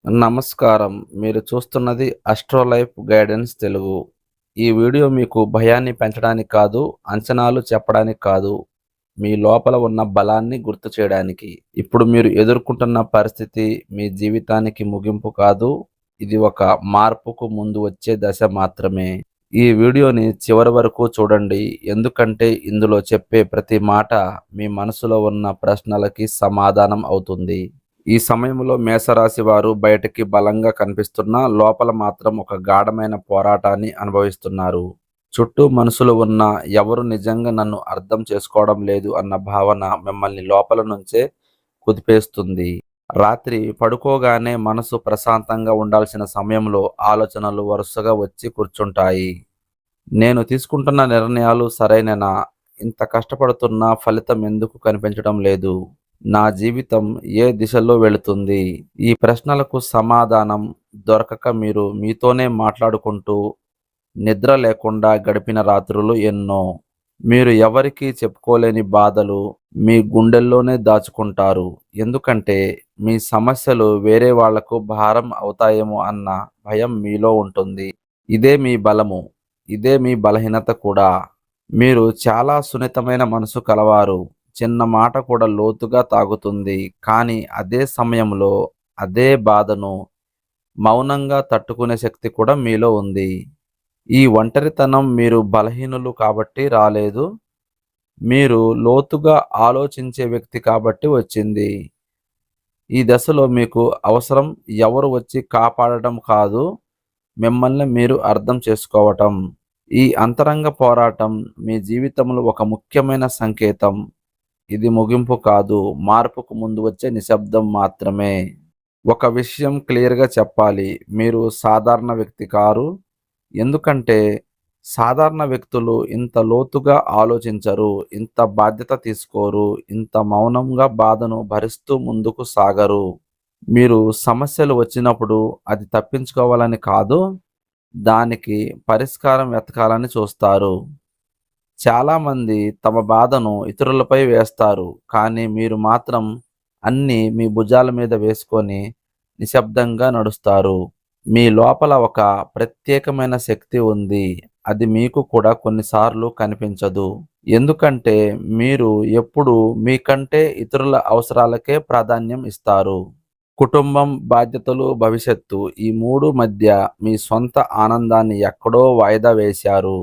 నమస్కారం. మీరు చూస్తున్నది అస్ట్రోలైఫ్ గైడెన్స్ తెలుగు. ఈ వీడియో మీకు భయాన్ని పెంచడానికి కాదు, అంచనాలు చెప్పడానికి కాదు, మీ లోపల ఉన్న బలాన్ని గుర్తు చేయడానికి. ఇప్పుడు మీరు ఎదుర్కొంటున్న పరిస్థితి మీ జీవితానికి ముగింపు కాదు. ఇది ఒక మార్పుకు ముందు వచ్చే దశ మాత్రమే. ఈ వీడియోని చివరి వరకు చూడండి. ఎందుకంటే ఇందులో చెప్పే ప్రతి మాట మీ మనసులో ఉన్న ప్రశ్నలకి సమాధానం అవుతుంది. ఈ సమయంలో మేషరాశి వారు బయటకి బలంగా కనిపిస్తున్నా లోపల మాత్రం ఒక గాఢమైన పోరాటాన్ని అనుభవిస్తున్నారు. చుట్టూ మనుషులు ఉన్నా ఎవరు నిజంగా నన్ను అర్థం చేసుకోవడం లేదు అన్న భావన మిమ్మల్ని లోపల నుంచే కుదిపేస్తుంది. రాత్రి పడుకోగానే మనసు ప్రశాంతంగా ఉండాల్సిన సమయంలో ఆలోచనలు వరుసగా వచ్చి కూర్చుంటాయి. నేను తీసుకుంటున్న నిర్ణయాలు సరైననా? ఇంత కష్టపడుతున్నా ఫలితం ఎందుకు కనిపించడం లేదు? నా జీవితం ఏ దిశలో వెళుతుంది? ఈ ప్రశ్నలకు సమాధానం దొరకక మీరు మీతోనే మాట్లాడుకుంటూ నిద్ర లేకుండా గడిపిన రాత్రులు ఎన్నో. మీరు ఎవరికీ చెప్పుకోలేని బాధలు మీ గుండెల్లోనే దాచుకుంటారు. ఎందుకంటే మీ సమస్యలు వేరే వాళ్లకు భారం అవుతాయేమో అన్న భయం మీలో ఉంటుంది. ఇదే మీ బలము. ఇదే మీ బలహీనత కూడా. మీరు చాలా సున్నితమైన మనసు కలవారు. చిన్న మాట కూడా లోతుగా తాకుతుంది. కానీ అదే సమయంలో అదే బాధను మౌనంగా తట్టుకునే శక్తి కూడా మీలో ఉంది. ఈ ఒంటరితనం మీరు బలహీనులు కాబట్టి రాలేదు. మీరు లోతుగా ఆలోచించే వ్యక్తి కాబట్టి వచ్చింది. ఈ దశలో మీకు అవసరం ఎవరు వచ్చి కాపాడటం కాదు, మిమ్మల్ని మీరు అర్థం చేసుకోవటం. ఈ అంతరంగ పోరాటం మీ జీవితంలో ఒక ముఖ్యమైన సంకేతం. ఇది ముగింపు కాదు, మార్పుకు ముందు వచ్చే నిశ్శబ్దం మాత్రమే. ఒక విషయం క్లియర్గా చెప్పాలి, మీరు సాధారణ వ్యక్తి కారు. ఎందుకంటే సాధారణ వ్యక్తులు ఇంత లోతుగా ఆలోచించరు, ఇంత బాధ్యత తీసుకోరు, ఇంత మౌనంగా బాధను భరిస్తూ ముందుకు సాగరు. మీరు సమస్యలు వచ్చినప్పుడు అది తప్పించుకోవాలని కాదు, దానికి పరిష్కారం వెతకాలని చూస్తారు. చాలామంది తమ బాధను ఇతరులపై వేస్తారు, కానీ మీరు మాత్రం అన్నీ మీ భుజాల మీద వేసుకొని నిశ్శబ్దంగా నడుస్తారు. మీ లోపల ఒక ప్రత్యేకమైన శక్తి ఉంది. అది మీకు కూడా కొన్నిసార్లు కనిపించదు. ఎందుకంటే మీరు ఎప్పుడూ మీకంటే ఇతరుల అవసరాలకే ప్రాధాన్యం ఇస్తారు. కుటుంబం, బాధ్యతలు, భవిష్యత్తు ఈ మూడు మధ్య మీ సొంత ఆనందాన్ని ఎక్కడో వాయిదా వేశారు.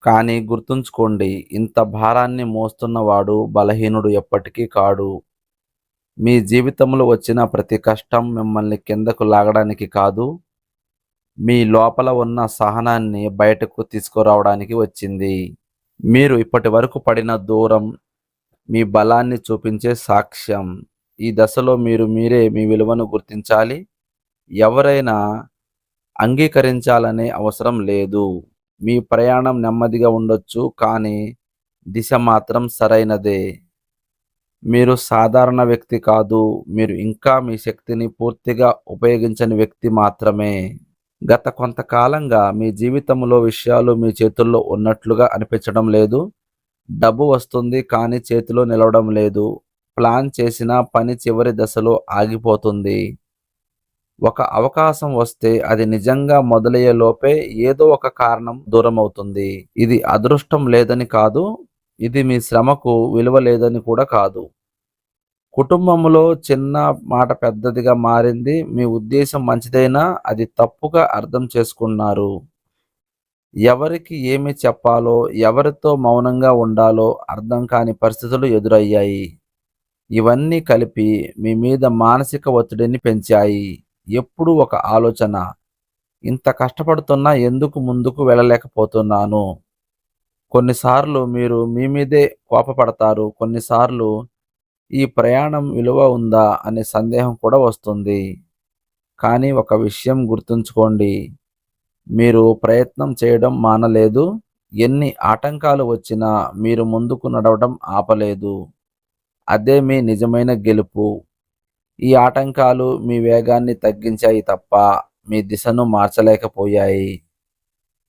కానీ గుర్తుంచుకోండి, ఇంత భారాన్ని మోస్తున్నవాడు బలహీనుడు ఎప్పటికీ కాడు. మీ జీవితంలో వచ్చిన ప్రతి కష్టం మిమ్మల్ని కిందకు లాగడానికి కాదు, మీ లోపల ఉన్న సహనాన్ని బయటకు తీసుకురావడానికి వచ్చింది. మీరు ఇప్పటి వరకు పడిన దూరం మీ బలాన్ని చూపించే సాక్ష్యం. ఈ దశలో మీరే మీ విలువను గుర్తించాలి. ఎవరైనా అంగీకరించాలనే అవసరం లేదు. మీ ప్రయాణం నెమ్మదిగా ఉండొచ్చు, కానీ దిశ మాత్రం సరైనదే. మీరు సాధారణ వ్యక్తి కాదు, మీరు ఇంకా మీ శక్తిని పూర్తిగా ఉపయోగించని వ్యక్తి మాత్రమే. గత కొంతకాలంగా మీ జీవితంలో విషయాలు మీ చేతుల్లో ఉన్నట్లుగా అనిపించడం లేదు. డబ్బు వస్తుంది కానీ చేతిలో నిలవడం లేదు. ప్లాన్ చేసిన పని చివరి దశలో ఆగిపోతుంది. ఒక అవకాశం వస్తే అది నిజంగా మొదలయ్యే లోపే ఏదో ఒక కారణం దూరమవుతుంది. ఇది అదృష్టం లేదని కాదు, ఇది మీ శ్రమకు విలువ లేదని కూడా కాదు. కుటుంబంలో చిన్న మాట పెద్దదిగా మారింది. మీ ఉద్దేశం మంచిదైనా అది తప్పుగా అర్థం చేసుకున్నారు. ఎవరికి ఏమి చెప్పాలో, ఎవరితో మౌనంగా ఉండాలో అర్థం కాని పరిస్థితులు ఎదురయ్యాయి. ఇవన్నీ కలిపి మీ మీద మానసిక ఒత్తిడిని పెంచాయి. ఎప్పుడూ ఒక ఆలోచన, ఇంత కష్టపడుతున్నా ఎందుకు ముందుకు వెళ్ళలేకపోతున్నాను? కొన్నిసార్లు మీరు మీ మీదే కోపపడతారు. కొన్నిసార్లు ఈ ప్రయాణం విలువ ఉందా అనే సందేహం కూడా వస్తుంది. కానీ ఒక విషయం గుర్తుంచుకోండి, మీరు ప్రయత్నం చేయడం మానలేదు. ఎన్ని ఆటంకాలు వచ్చినా మీరు ముందుకు నడవడం ఆపలేదు. అదే మీ నిజమైన గెలుపు. ఈ ఆటంకాలు మీ వేగాన్ని తగ్గించాయి తప్ప మీ దిశను మార్చలేకపోయాయి.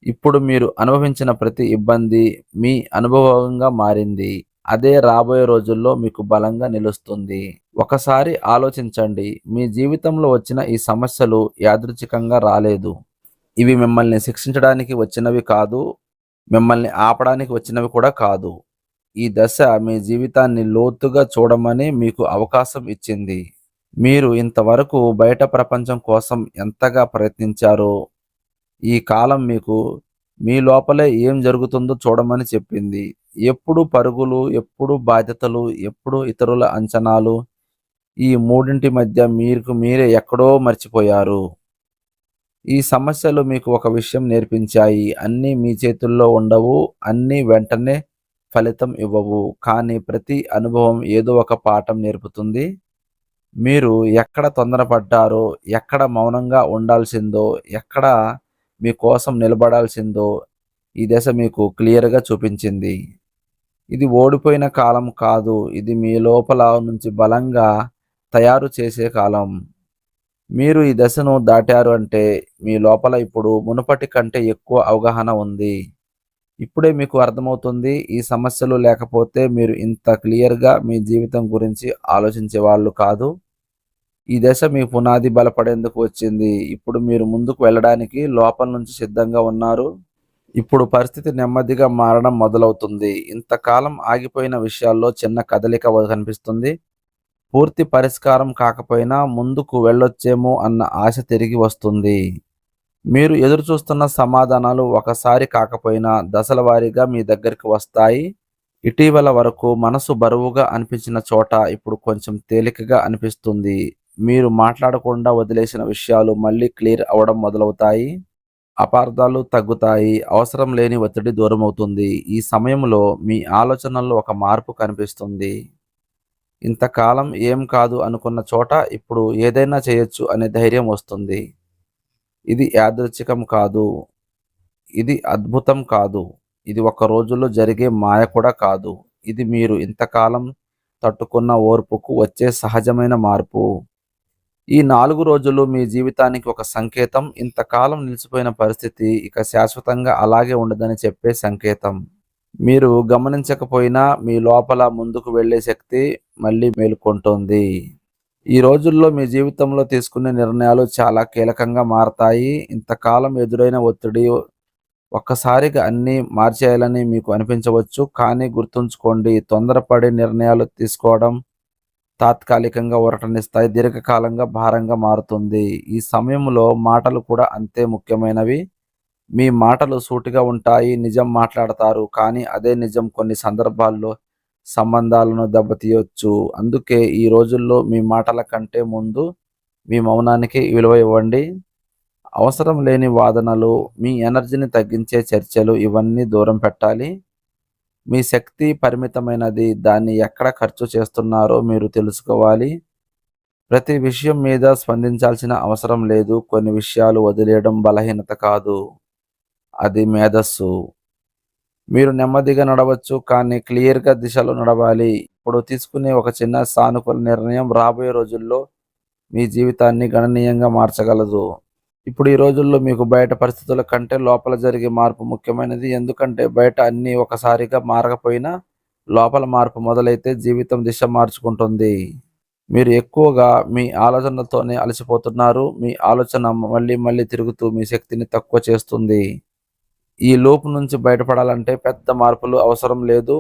ఇప్పుడు మీరు అనుభవించిన ప్రతి ఇబ్బంది మీ అనుభవంగా మారింది. అదే రాబోయే రోజుల్లో మీకు బలంగా నిలుస్తుంది. ఒకసారి ఆలోచించండి, మీ జీవితంలో వచ్చిన ఈ సమస్యలు యాదృచ్ఛికంగా రాలేదు. ఇవి మిమ్మల్ని శిక్షించడానికి వచ్చినవి కాదు. మిమ్మల్ని ఆపడానికి వచ్చినవి కూడా కాదు. ఈ దశ మీ జీవితాన్ని లోతుగా చూడమని మీకు అవకాశం ఇచ్చింది. మీరు ఇంతవరకు బయట ప్రపంచం కోసం ఎంతగా ప్రయత్నించారో, ఈ కాలం మీకు మీ లోపలే ఏం జరుగుతుందో చూడమని చెప్పింది. ఎప్పుడు పరుగులు, ఎప్పుడు బాధ్యతలు, ఎప్పుడు ఇతరుల అంచనాలు, ఈ మూడింటి మధ్య మీకు మీరే ఎక్కడో మర్చిపోయారు. ఈ సమస్యలు మీకు ఒక విషయం నేర్పించాయి. అన్నీ మీ చేతుల్లో ఉండవు. అన్నీ వెంటనే ఫలితం ఇవ్వవు. కానీ ప్రతి అనుభవం ఏదో ఒక పాఠం నేర్పుతుంది. మీరు ఎక్కడ తొందరపడ్డారో, ఎక్కడ మౌనంగా ఉండాల్సిందో, ఎక్కడ మీ కోసం నిలబడాల్సిందో ఈ దశ మీకు క్లియర్‌గా చూపించింది. ఇది ఓడిపోయిన కాలం కాదు. ఇది మీ లోపల నుంచి బలంగా తయారు చేసే కాలం. మీరు ఈ దశను దాటారు అంటే మీ లోపల ఇప్పుడు మునుపటి కంటే ఎక్కువ అవగాహన ఉంది. ఇప్పుడే మీకు అర్థమవుతుంది, ఈ సమస్యలు లేకపోతే మీరు ఇంత క్లియర్‌గా మీ జీవితం గురించి ఆలోచించేవాళ్ళు కాదు. ఈ దశ మీ పునాది బలపడేందుకు వచ్చింది. ఇప్పుడు మీరు ముందుకు వెళ్ళడానికి లోపల నుంచి సిద్ధంగా ఉన్నారు. ఇప్పుడు పరిస్థితి నెమ్మదిగా మారడం మొదలవుతుంది. ఇంతకాలం ఆగిపోయిన విషయాల్లో చిన్న కదలిక కనిపిస్తుంది. పూర్తి పరిష్కారం కాకపోయినా ముందుకు వెళ్ళొచ్చేమో అన్న ఆశ తిరిగి వస్తుంది. మీరు ఎదురుచూస్తున్న సమాధానాలు ఒకసారి కాకపోయినా దశల వారీగా మీ దగ్గరికి వస్తాయి. ఇటీవల వరకు మనసు బరువుగా అనిపించిన చోట ఇప్పుడు కొంచెం తేలికగా అనిపిస్తుంది. మీరు మాట్లాడకుండా వదిలేసిన విషయాలు మళ్ళీ క్లియర్ అవ్వడం మొదలవుతాయి. అపార్థాలు తగ్గుతాయి. అవసరం లేని ఒత్తిడి దూరమవుతుంది. ఈ సమయంలో మీ ఆలోచనల్లో ఒక మార్పు కనిపిస్తుంది. ఇంతకాలం ఏం కాదు అనుకున్న చోట ఇప్పుడు ఏదైనా చేయొచ్చు అనే ధైర్యం వస్తుంది. ఇది యాదృచ్ఛికం కాదు. ఇది అద్భుతం కాదు. ఇది ఒక రోజులో జరిగే మాయ కూడా కాదు. ఇది మీరు ఇంతకాలం తట్టుకున్న ఓర్పుకు వచ్చే సహజమైన మార్పు. ఈ 4 రోజులు మీ జీవితానికి ఒక సంకేతం. ఇంతకాలం నిలిచిపోయిన పరిస్థితి ఇక శాశ్వతంగా అలాగే ఉండదని చెప్పే సంకేతం. మీరు గమనించకపోయినా మీ లోపల ముందుకు వెళ్ళే శక్తి మళ్ళీ మేలుకొంటోంది. ఈ రోజుల్లో మీ జీవితంలో తీసుకునే నిర్ణయాలు చాలా కీలకంగా మారతాయి. ఇంతకాలం ఎదురైన ఒత్తిడి ఒక్కసారిగా అన్నీ మార్చేయాలని మీకు అనిపించవచ్చు. కానీ గుర్తుంచుకోండి, తొందరపడి నిర్ణయాలు తీసుకోవడం తాత్కాలికంగా ఊరటనిస్తాయి, దీర్ఘకాలంగా భారంగా మారుతుంది. ఈ సమయంలో మాటలు కూడా అంతే ముఖ్యమైనవి. మీ మాటలు సూటిగా ఉంటాయి, నిజం మాట్లాడతారు. కానీ అదే నిజం కొన్ని సందర్భాల్లో సంబంధాలను దెబ్బతీయొచ్చు. అందుకే ఈ రోజుల్లో మీ మాటల కంటే ముందు మీ మౌనానికి విలువ ఇవ్వండి. అవసరం లేని వాదనలు, మీ ఎనర్జీని తగ్గించే చర్చలు ఇవన్నీ దూరం పెట్టాలి. మీ శక్తి పరిమితమైనది. దాన్ని ఎక్కడ ఖర్చు చేస్తున్నారో మీరు తెలుసుకోవాలి. ప్రతి విషయం మీద స్పందించాల్సిన అవసరం లేదు. కొన్ని విషయాలు వదిలేయడం బలహీనత కాదు, అది మేధస్సు. మీరు నెమ్మదిగా నడవచ్చు, కానీ క్లియర్‌గా దిశలో నడవాలి. ఇప్పుడు తీసుకునే ఒక చిన్న సానుకూల నిర్ణయం రాబోయే రోజుల్లో మీ జీవితాన్ని గణనీయంగా మార్చగలదు. ఇప్పుడు ఈ రోజుల్లో మీకు బయట పరిస్థితుల కంటే లోపల జరిగే మార్పు ముఖ్యమైనది. ఎందుకంటే బయట అన్నీ ఒకసారిగా మారకపోయినా లోపల మార్పు మొదలైతే జీవితం దిశ మార్చుకుంటుంది. మీరు ఎక్కువగా మీ ఆలోచనలతోనే అలసిపోతున్నారు. మీ ఆలోచన మళ్ళీ మళ్ళీ తిరుగుతూ మీ శక్తిని తక్కువ చేస్తుంది. ఈ లూప్ నుంచి బయటపడాలంటే పెద్ద మార్పులు అవసరం లేదు.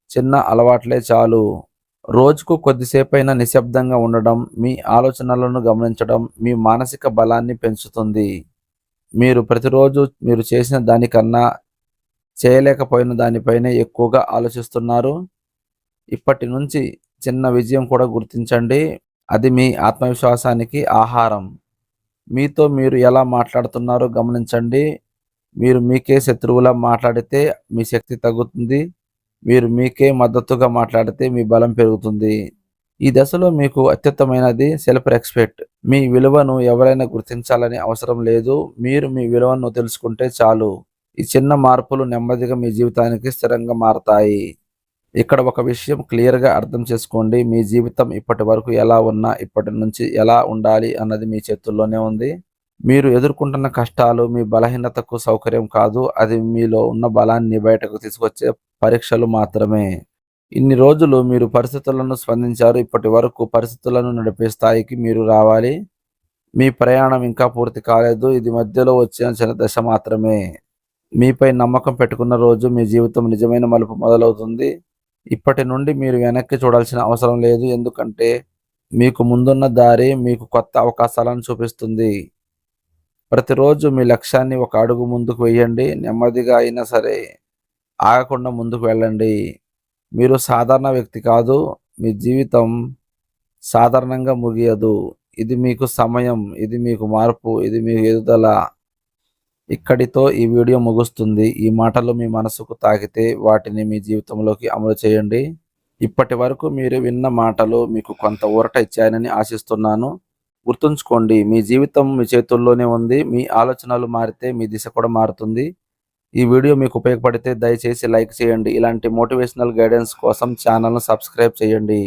చిన్న అలవాట్లే చాలు. రోజుకు కొద్దిసేపైనా నిశ్శబ్దంగా ఉండడం, మీ ఆలోచనలను గమనించడం మీ మానసిక బలాన్ని పెంచుతుంది. మీరు ప్రతిరోజు మీరు చేసిన దానికన్నా చేయలేకపోయిన దానిపైనే ఎక్కువగా ఆలోచిస్తున్నారు. ఇప్పటి నుంచి చిన్న విజయం కూడా గుర్తించండి. అది మీ ఆత్మవిశ్వాసానికి ఆహారం. మీతో మీరు ఎలా మాట్లాడుతున్నారో గమనించండి. మీరు మీకే శత్రువులా మాట్లాడితే మీ శక్తి తగ్గుతుంది. మీరు మీకే మద్దతుగా మాట్లాడితే మీ బలం పెరుగుతుంది. ఈ దశలో మీకు అత్యుత్తమైనది సెల్ఫ్ రెస్పెక్ట్. మీ విలువను ఎవరైనా గుర్తించాలని అవసరం లేదు. మీరు మీ విలువను తెలుసుకుంటే చాలు. ఈ చిన్న మార్పులు నెమ్మదిగా మీ జీవితానికి స్థిరంగా మారతాయి. ఇక్కడ ఒక విషయం క్లియర్‌గా అర్థం చేసుకోండి. మీ జీవితం ఇప్పటి వరకు ఎలా ఉన్నా ఇప్పటి నుంచి ఎలా ఉండాలి అన్నది మీ చేతుల్లోనే ఉంది. మీరు ఎదుర్కొంటున్న కష్టాలు మీ బలహీనతకు సౌకర్యం కాదు. అది మీలో ఉన్న బలాన్ని బయటకు తీసుకొచ్చే పరీక్షలు మాత్రమే. ఇన్ని రోజులు మీరు పరిస్థితులను స్పందించారు. ఇప్పటి వరకు పరిస్థితులను నడిపే స్థాయికి మీరు రావాలి. మీ ప్రయాణం ఇంకా పూర్తి కాలేదు. ఇది మధ్యలో వచ్చిన చిన్న దశ మాత్రమే. మీపై నమ్మకం పెట్టుకున్న రోజు మీ జీవితం నిజమైన మలుపు మొదలవుతుంది. ఇప్పటి నుండి మీరు వెనక్కి చూడాల్సిన అవసరం లేదు. ఎందుకంటే మీకు ముందున్న దారి మీకు కొత్త అవకాశాలను చూపిస్తుంది. ప్రతిరోజు మీ లక్ష్యాన్ని ఒక అడుగు ముందుకు వేయండి. నెమ్మదిగా అయినా సరే ఆగకుండా ముందుకు వెళ్ళండి. మీరు సాధారణ వ్యక్తి కాదు. మీ జీవితం సాధారణంగా ముగియదు. ఇది మీకు సమయం, ఇది మీకు మార్పు, ఇది మీ ఎదుగుదల. ఇక్కడితో ఈ వీడియో ముగుస్తుంది. ఈ మాటలు మీ మనసుకు తాకితే వాటిని మీ జీవితంలోకి అమలు చేయండి. ఇప్పటి వరకు మీరు విన్న మాటలు మీకు కొంత ఊరట ఇచ్చాయని ఆశిస్తున్నాను. గుర్తుంచుకోండి, మీ జీవితం మీ చేతుల్లోనే ఉంది. మీ ఆలోచనలు మారితే మీ దిశ కూడా మారుతుంది. ఈ వీడియో మీకు ఉపయోగపడితే దయచేసి లైక్ చేయండి. ఇలాంటి మోటివేషనల్ గైడెన్స్ కోసం ఛానల్ను సబ్స్క్రైబ్ చేయండి.